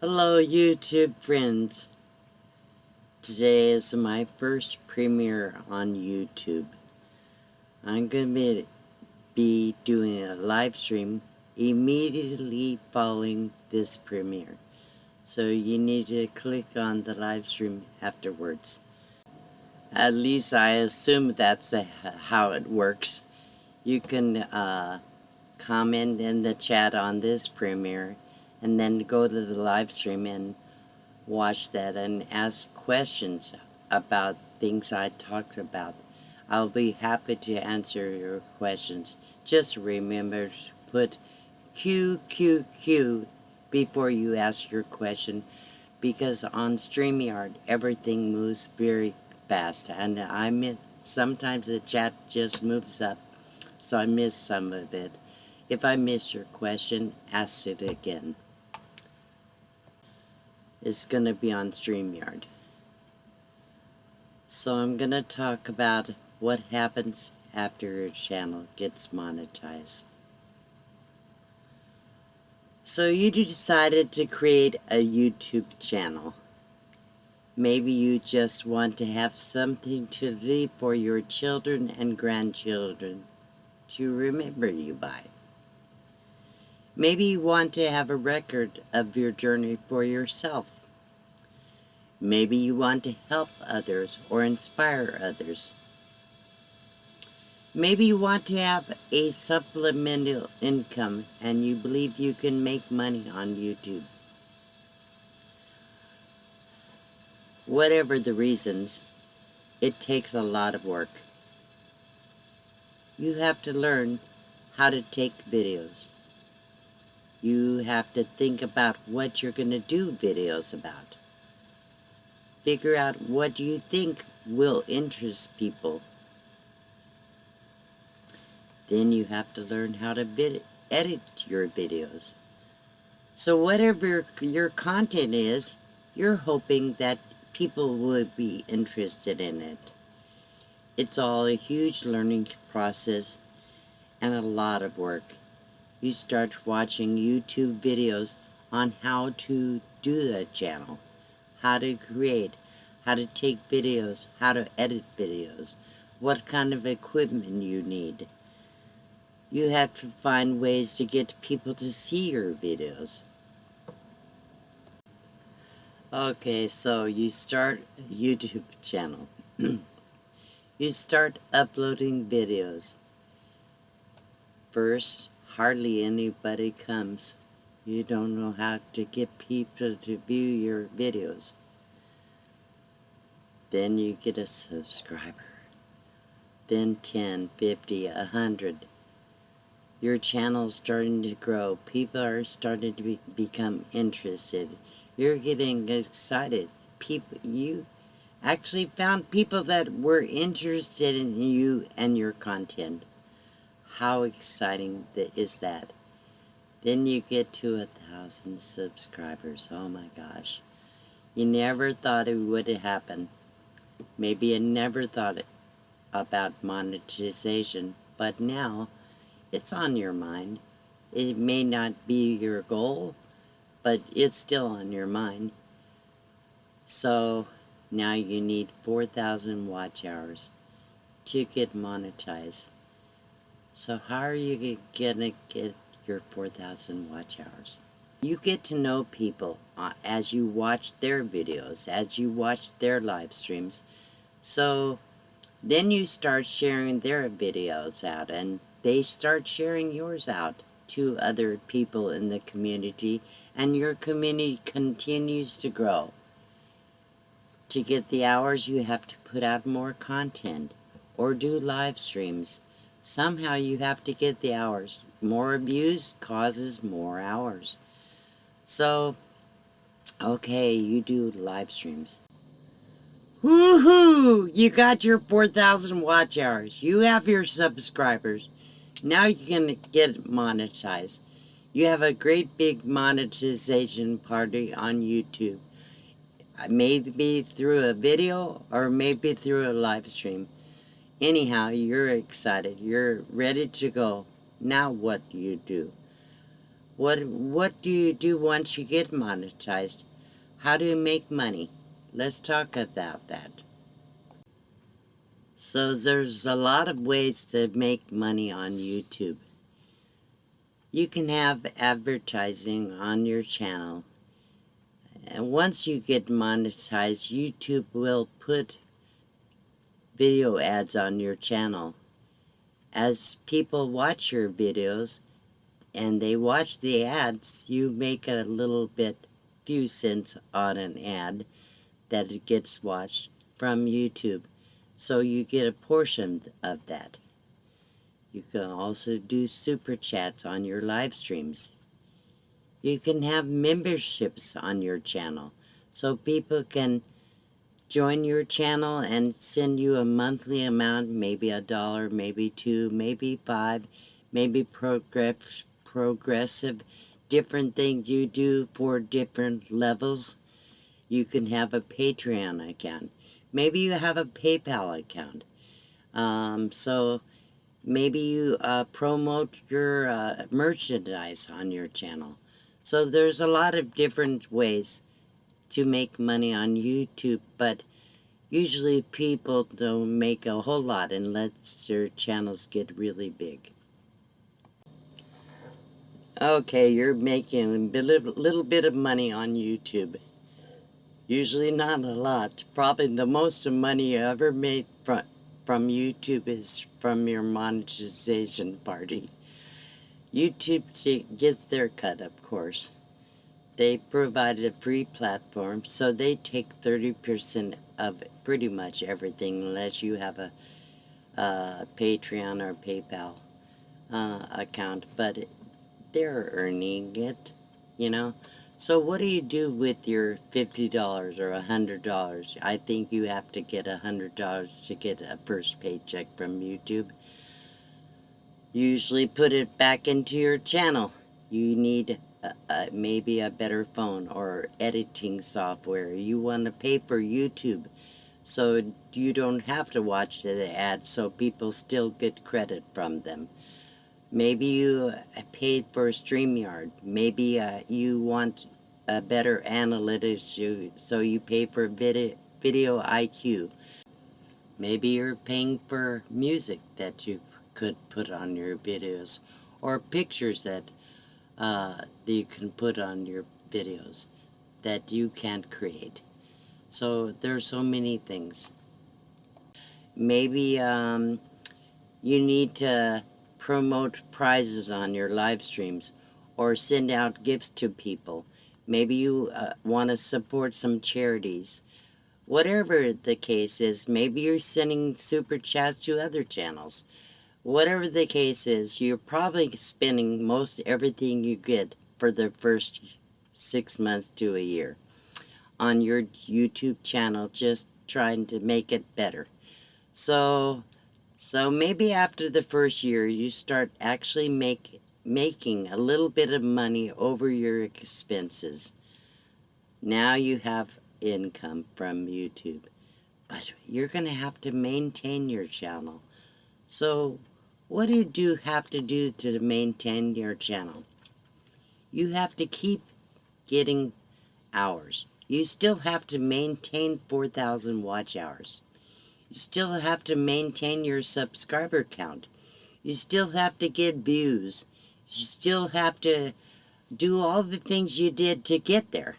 Hello YouTube friends. Today is my first premiere on YouTube. I'm going to be doing a live stream immediately following this premiere. So you need to click on the live stream afterwards. At least I assume that's how it works. You can comment in the chat on this premiere and then go to the live stream and watch that and ask questions about things I talked about. I'll be happy to answer your questions. Just remember to put QQQ before you ask your question, because on StreamYard everything moves very fast and sometimes the chat just moves up, so I miss some of it. If I miss your question, ask it again. It's going to be on StreamYard. So I'm going to talk about what happens after your channel gets monetized. So you decided to create a YouTube channel. Maybe you just want to have something to leave for your children and grandchildren to remember you by. Maybe you want to have a record of your journey for yourself. Maybe you want to help others or inspire others. Maybe you want to have a supplemental income and you believe you can make money on YouTube. Whatever the reasons, it takes a lot of work. You have to learn how to take videos. You have to think about what you're going to do videos about. Figure out what you think will interest people. Then you have to learn how to edit your videos. So whatever your content is, you're hoping that people will be interested in it. It's all a huge learning process and a lot of work. You start watching YouTube videos on how to do the channel, how to create, how to take videos, how to edit videos, what kind of equipment you need. You have to find ways to get people to see your videos. Okay, so you start a YouTube channel. You start uploading videos. First, hardly anybody comes. You don't know how to get people to view your videos. Then you get a subscriber. Then 10, 50, 100. Your channel's starting to grow. People are starting to become interested. You're getting excited. You actually found people that were interested in you and your content. How exciting is that? Then you get to 1,000 subscribers. Oh my gosh. You never thought it would happen. Maybe you never thought about monetization, but now it's on your mind. It may not be your goal, but it's still on your mind. So now you need 4,000 watch hours to get monetized. So how are you gonna get your 4,000 watch hours? You get to know people as you watch their videos, as you watch their live streams. So then you start sharing their videos out, and they start sharing yours out to other people in the community, and your community continues to grow. To get the hours, you have to put out more content or do live streams. Somehow you have to get the hours. More views causes more hours. So, okay, you do live streams. Woohoo! You got your 4,000 watch hours. You have your subscribers. Now you can get monetized. You have a great big monetization party on YouTube. Maybe through a video or maybe through a live stream. Anyhow, you're excited. You're ready to go. Now what do you do? What do you do once you get monetized? How do you make money? Let's talk about that. So there's a lot of ways to make money on YouTube. You can have advertising on your channel. And once you get monetized, YouTube will put video ads on your channel. As people watch your videos and they watch the ads, you make a little bit, few cents on an ad that it gets watched from YouTube. So you get a portion of that. You can also do super chats on your live streams. You can have memberships on your channel, so people can join your channel and send you a monthly amount, maybe $1, maybe $2, maybe $5, maybe progressive, different things you do for different levels. You can have a Patreon account. Maybe you have a PayPal account. So maybe you promote your merchandise on your channel. So there's a lot of different ways to make money on YouTube, but usually people don't make a whole lot unless their channels get really big. Okay, you're making a little bit of money on YouTube. Usually not a lot. Probably the most money you ever made from YouTube is from your monetization party. YouTube gets their cut, of course. They provided a free platform, so they take 30% of pretty much everything, unless you have a Patreon or PayPal account. But they're earning it, you know. So what do you do with your $50 or $100? I think you have to get $100 to get a first paycheck from YouTube. Usually put it back into your channel. You need maybe a better phone or editing software. You want to pay for YouTube so you don't have to watch the ads, so people still get credit from them. Maybe you paid for StreamYard. Maybe you want better analytics, so you pay for video IQ. Maybe you're paying for music that you could put on your videos, or pictures that you can put on your videos that you can't create. So there's so many things. Maybe you need to promote prizes on your live streams or send out gifts to people. Maybe you want to support some charities. Whatever the case is, maybe you're sending super chats to other channels. Whatever the case is, you're probably spending most everything you get for the first 6 months to a year on your YouTube channel, just trying to make it better. So maybe after the first year, you start actually making a little bit of money over your expenses. Now you have income from YouTube, but you're going to have to maintain your channel. So what do you have to do to maintain your channel? You have to keep getting hours. You still have to maintain 4,000 watch hours. You still have to maintain your subscriber count. You still have to get views. You still have to do all the things you did to get there.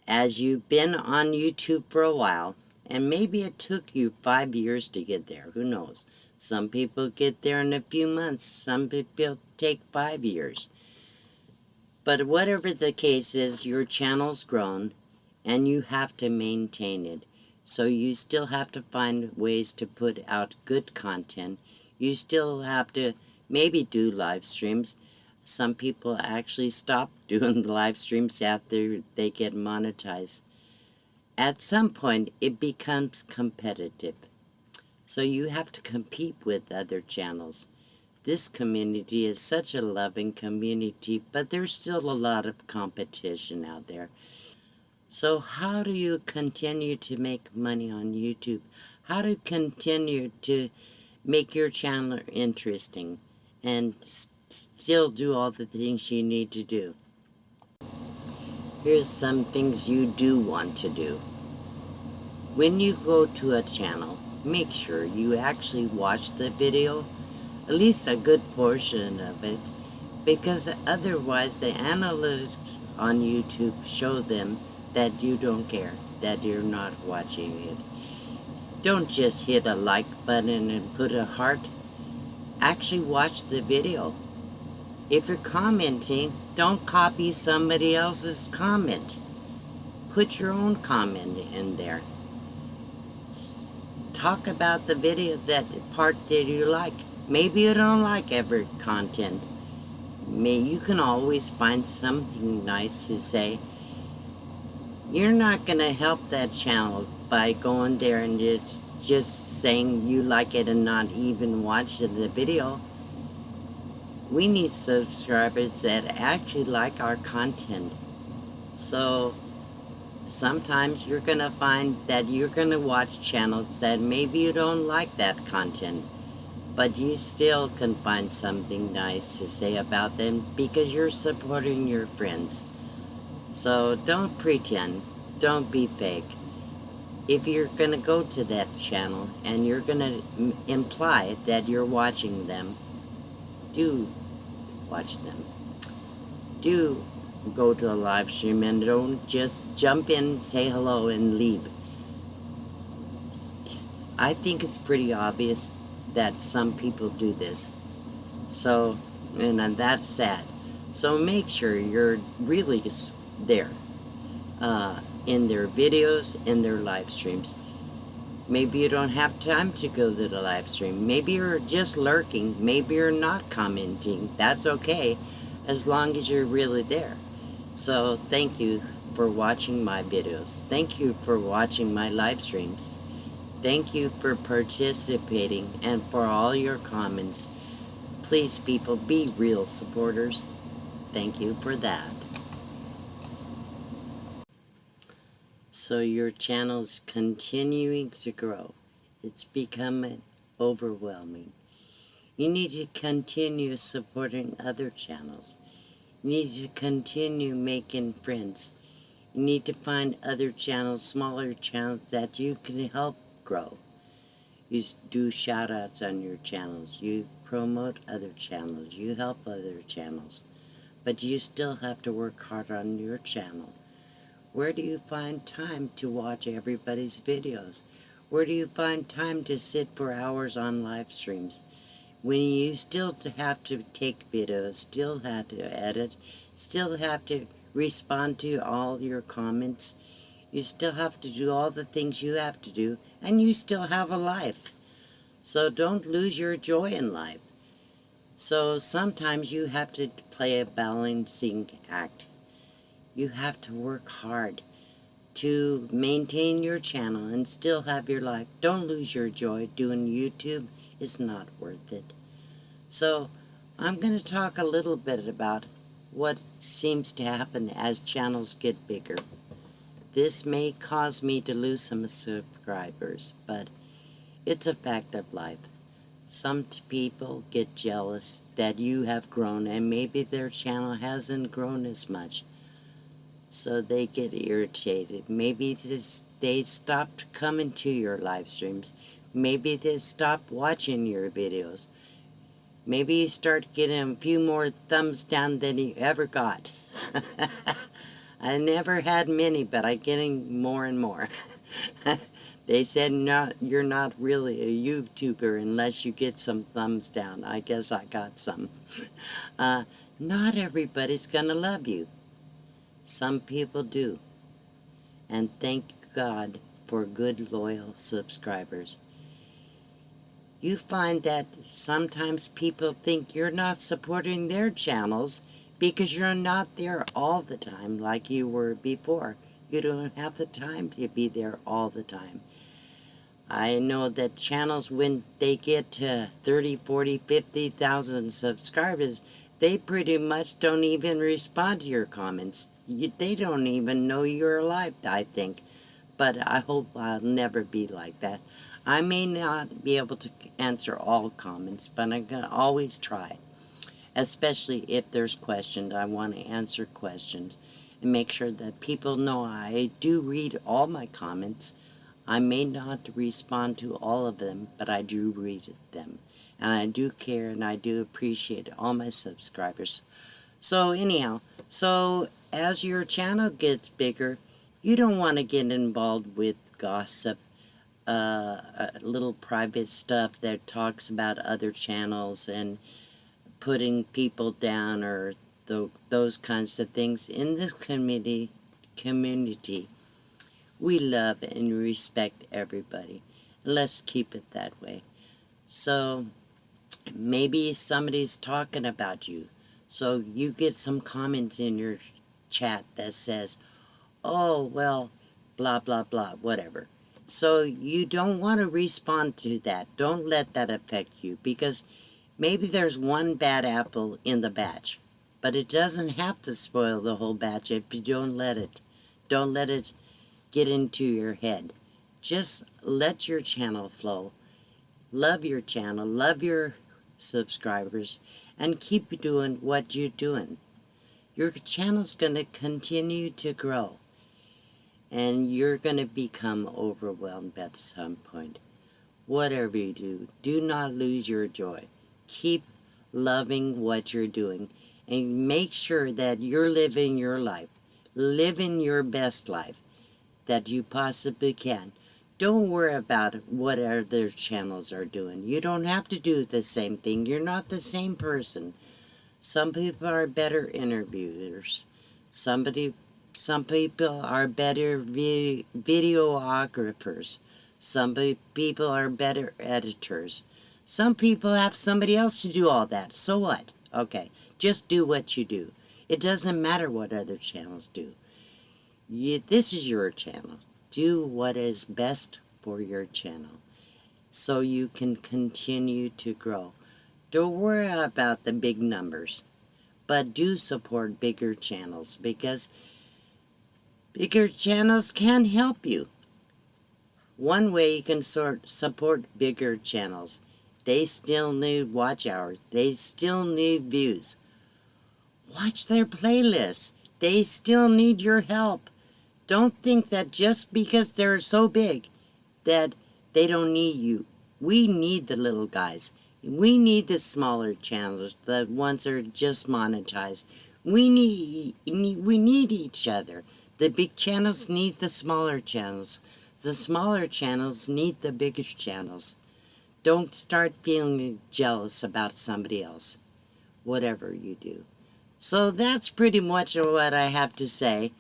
As you've been on YouTube for a while, and maybe it took you 5 years to get there, who knows? Some people get there in a few months, some people take 5 years. But whatever the case is, your channel's grown, and you have to maintain it. So you still have to find ways to put out good content. You still have to maybe do live streams. Some people actually stop doing the live streams after they get monetized. At some point, it becomes competitive. So you have to compete with other channels. This community is such a loving community, but there's still a lot of competition out there. So how do you continue to make money on YouTube? How do you continue to make your channel interesting and still do all the things you need to do. Here's some things you do want to do. When you go to a channel, make sure you actually watch the video, at least a good portion of it, because otherwise the analytics on YouTube show them that you don't care, that you're not watching it. Don't just hit a like button and put a heart. Actually watch the video. If you're commenting, don't copy somebody else's comment. Put your own comment in there. Talk about the video, that part that you like. Maybe you don't like every content. You can always find something nice to say. You're not going to help that channel by going there and just saying you like it and not even watching the video. We need subscribers that actually like our content. So sometimes you're going to find that you're going to watch channels that maybe you don't like that content, but you still can find something nice to say about them because you're supporting your friends. So don't pretend, don't be fake. If you're going to go to that channel and you're going to imply that you're watching them, do watch them. Do go to a live stream and don't just jump in, say hello, and leave. I think it's pretty obvious that some people do this. So, and that's sad. So make sure you're really there in their videos, in their live streams. Maybe you don't have time to go to the live stream. Maybe you're just lurking. Maybe you're not commenting. That's okay, as long as you're really there. So thank you for watching my videos. Thank you for watching my live streams. Thank you for participating and for all your comments. Please, people, be real supporters. Thank you for that. So your channel's continuing to grow. It's becoming overwhelming. You need to continue supporting other channels. You need to continue making friends. You need to find other channels, smaller channels that you can help grow. You do shout-outs on your channels. You promote other channels. You help other channels. But you still have to work hard on your channel. Where do you find time to watch everybody's videos? Where do you find time to sit for hours on live streams? When you still have to take videos, still have to edit, still have to respond to all your comments, you still have to do all the things you have to do, and you still have a life. So don't lose your joy in life. So sometimes you have to play a balancing act. You have to work hard to maintain your channel and still have your life. Don't lose your joy. Doing YouTube is not worth it. So I'm going to talk a little bit about what seems to happen as channels get bigger. This may cause me to lose some subscribers, but it's a fact of life. Some people get jealous that you have grown and maybe their channel hasn't grown as much. So they get irritated. Maybe they stopped coming to your live streams. Maybe they stopped watching your videos. Maybe you start getting a few more thumbs down than you ever got. I never had many, but I'm getting more and more. They said you're not really a YouTuber unless you get some thumbs down. I guess I got some. Not everybody's gonna love you. Some people do. And thank God for good, loyal subscribers. You find that sometimes people think you're not supporting their channels because you're not there all the time like you were before. You don't have the time to be there all the time. I know that channels, when they get to 30, 40, 50,000 subscribers, they pretty much don't even respond to your comments. They don't even know you're alive, I think. But I hope I'll never be like that. I may not be able to answer all comments, but I'm going to always try. especially if there's questions. I want to answer questions and make sure that people know I do read all my comments. I may not respond to all of them, but I do read them. And I do care and I do appreciate all my subscribers. So anyhow, so as your channel gets bigger, you don't want to get involved with gossip, little private stuff that talks about other channels and putting people down or those kinds of things. In this community, we love and respect everybody. Let's keep it that way. So maybe somebody's talking about you. So you get some comments in your chat that says, oh, well, blah, blah, blah, whatever. So you don't want to respond to that. Don't let that affect you, because maybe there's one bad apple in the batch, but it doesn't have to spoil the whole batch if you don't let it. Don't let it get into your head. Just let your channel flow. Love your channel. Love your subscribers. And keep doing what you're doing. Your channel's going to continue to grow. And you're going to become overwhelmed at some point. Whatever you do, do not lose your joy. Keep loving what you're doing. And make sure that you're living your life. Living your best life that you possibly can. Don't worry about what other channels are doing. You don't have to do the same thing. You're not the same person. Some people are better interviewers. Some people are better videographers. Some people are better editors. Some people have somebody else to do all that. So what? Okay, just do what you do. It doesn't matter what other channels do. This is your channel. Do what is best for your channel so you can continue to grow. Don't worry about the big numbers, but do support bigger channels, because bigger channels can help you. One way you can support bigger channels, they still need watch hours. They still need views. Watch their playlists. They still need your help. Don't think that just because they're so big that they don't need you. We need the little guys. We need the smaller channels, the ones that are just monetized. We need each other. The big channels need the smaller channels. The smaller channels need the bigger channels. Don't start feeling jealous about somebody else, whatever you do. So that's pretty much what I have to say.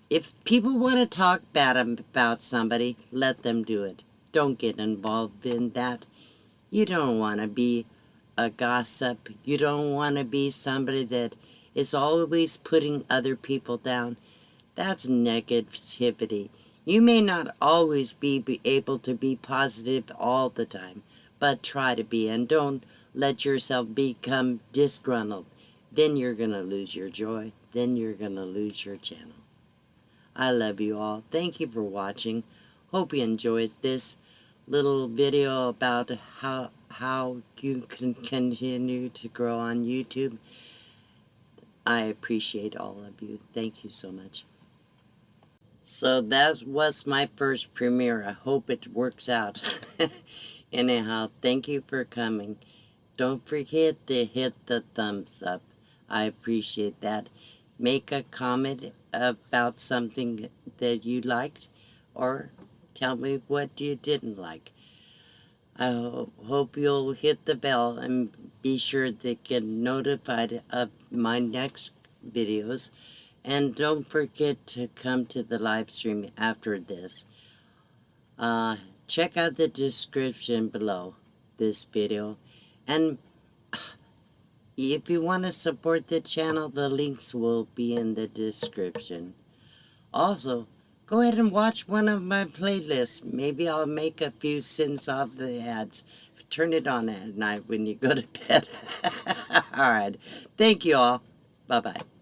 If people want to talk bad about somebody, let them do it. Don't get involved in that. You don't want to be a gossip. You don't want to be somebody that is always putting other people down. That's negativity. You may not always be able to be positive all the time, but try to be, and don't let yourself become disgruntled. Then you're going to lose your joy. Then you're going to lose your channel. I love you all. Thank you for watching. Hope you enjoyed this little video about how you can continue to grow on YouTube. I appreciate all of you. Thank you so much. So that was my first premiere. I hope it works out. Anyhow, thank you for coming. Don't forget to hit the thumbs up. I appreciate that. Make a comment about something that you liked, or tell me what you didn't like. I hope you'll hit the bell and be sure to get notified of my next videos. And don't forget to come to the live stream after this. Check out the description below this video. And if you want to support the channel, the links will be in the description. Also, go ahead and watch one of my playlists. Maybe I'll make a few cents off the ads. Turn it on at night when you go to bed. Alright. Thank you all. Bye-bye.